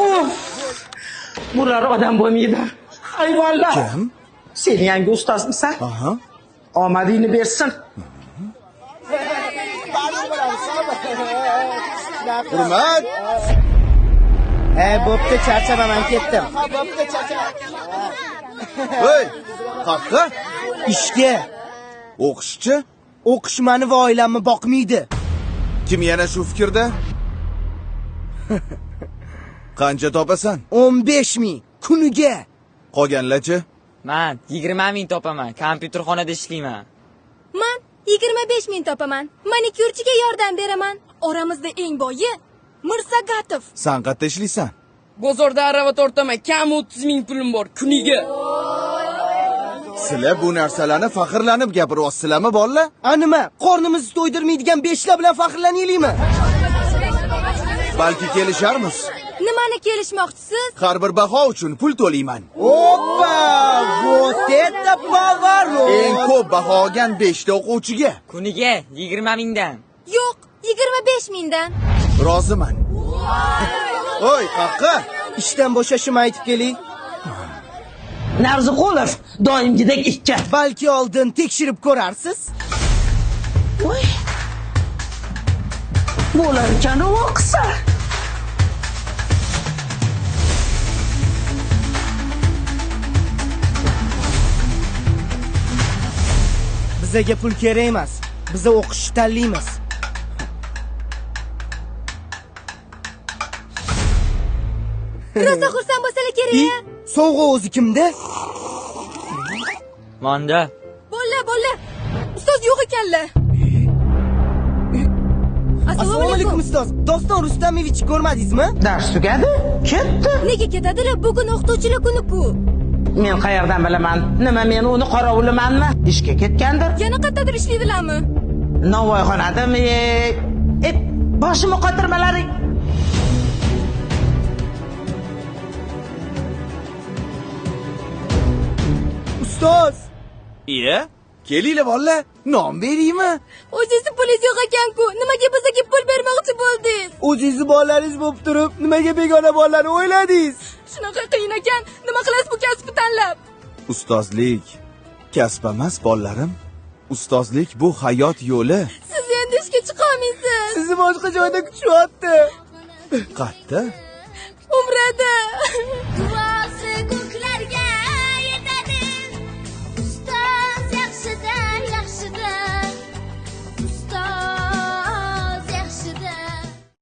Of! Bular odam bo'lmaydi. Hayvonlar. Kim? Sen yangi ustozmisan? Aha. Omadingni bersin. Hurmat. Bo'pti, charchaman, ketdim. Voy, qaqqa? Ishga. O'qishchi? O'qish meni va oilamni boqmaydi. Kim yana shu fikrda? Qancha topasan? 15 ming kuniga. Qolganlarchi? Men 20 ming topaman. Kompyuterxonada ishlayman. Men 25 ming topaman. Manikyurchiga yordam beraman. Oramizda eng boyi Mirsagatov. Sen qayerda ishlaysan? Bozorda arava tortaman. Kam 30 ming pulim bor kuniga. Sizlar bu narsalarni faxrlanib gapiryapsizlarmi, bolalar? Nima? Qornimizni to'ydirmaydigan beshlar bilan faxrlanaylikmi? Balki kelisharmiz. Nimani kelishmoqchisiz? Har bir baho uchun pul to'layman. Oppa! Вот это поворот! Eng ko'p baho olgan 5 ta o'quvchiga Kuniga 20 mingdan. Yo'q, 25 mingdan. roziman. Voy, qaqqa? Ishdan bo'shashimni aytib keling. Narziqulov doimgidek ikki. Balki oldin tekshirib ko'rarsiz. Voy. Bo'lar ekan o'qisa. Bizga pul kerak emas. Biz o'qishni tanlaymiz. Rosa xursand bo'lsalar kerak. Sovg'a o'zi kimda? Manda. Bo'lla. Ustoz yo'q ekanlar. Assalomu alaykum ustoz. Doston Rustamovich ko'rmadingizmi? Dars tugadi, ketdi. Nega ketadilar? Bugun o'qituvchilar kuni-ku. Men qayerdan bilaman? Nima men uni qorovulimanmi? Ishga ketgandir. Yana qayerdadir ishlaydilarmi? Navoiyxonadami? Boshimni qotirmalaring. Ustoz, Iya? Kelinglar bolalar, non beraymi? O'zingizni pulingiz yo'q ekan-ku. Nimaga bizga pul bermoqchi bo'ldingiz? o'zingizni bolalaringiz bo'lib turib, nimaga begona bolalarni o'yladingiz? Shunaqa qiyin ekan. Nima qilasiz bu kasbni tanlab? Ustozlik kasb emas, bolalarim. Ustozlik bu hayot yo'li. Siz endi ishga chiqa olmaysiz. Sizni boshqa joyda kutishyapti. Qayerda? Umrada.